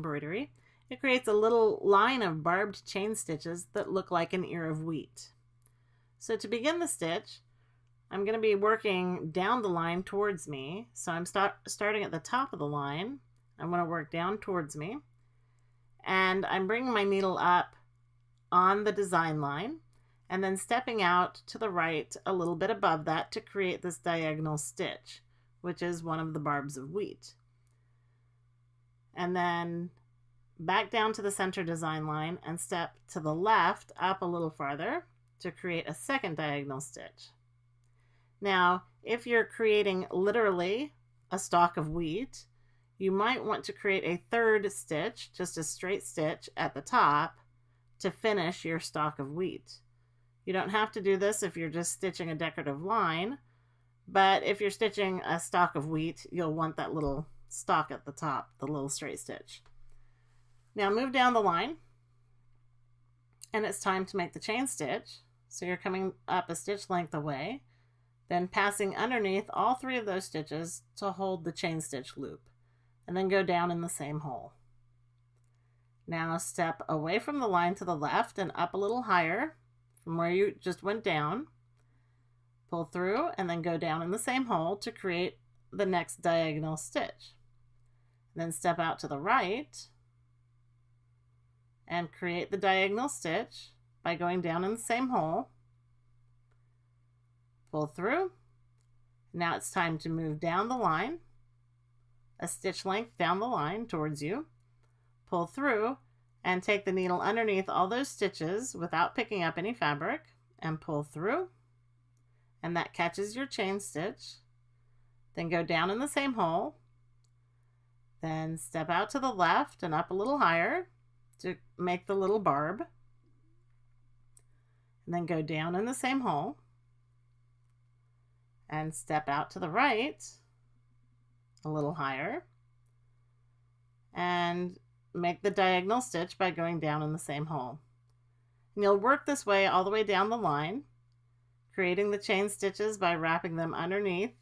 embroidery, it creates a little line of barbed chain stitches that look like an ear of wheat. So to begin the stitch, I'm going to be working down the line towards me. So I'm starting at the top of the line. I'm going to work down towards me. And I'm bringing my needle up on the design line and then stepping out to the right a little bit above that to create this diagonal stitch, which is one of the barbs of wheat. And then back down to the center design line and step to the left up a little farther to create a second diagonal stitch. Now, if you're creating literally a stalk of wheat, you might want to create a third stitch, just a straight stitch at the top to finish your stalk of wheat. You don't have to do this if you're just stitching a decorative line, but if you're stitching a stalk of wheat, you'll want that little stalk at the top, the little straight stitch. Now move down the line, and it's time to make the chain stitch. So you're coming up a stitch length away, then passing underneath all three of those stitches to hold the chain stitch loop, and then go down in the same hole. Now step away from the line to the left and up a little higher from where you just went down. Pull through and then go down in the same hole to create the next diagonal stitch. Then step out to the right and create the diagonal stitch by going down in the same hole. Pull through. Now it's time to move down the line, a stitch length down the line towards you. Pull through and take the needle underneath all those stitches without picking up any fabric and pull through, and that catches your chain stitch. Then go down in the same hole, then step out to the left and up a little higher to make the little barb, and then go down in the same hole and step out to the right a little higher and make the diagonal stitch by going down in the same hole. And you'll work this way all the way down the line, creating the chain stitches by wrapping them underneath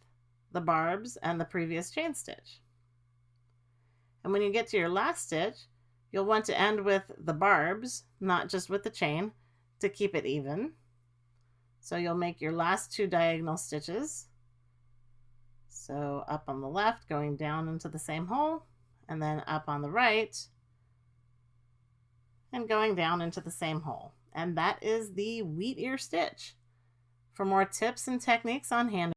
the barbs and the previous chain stitch. And when you get to your last stitch, you'll want to end with the barbs, not just with the chain, to keep it even. So you'll make your last two diagonal stitches. So up on the left, going down into the same hole, and then up on the right, and going down into the same hole. And that is the Wheatear stitch. For more tips and techniques on hand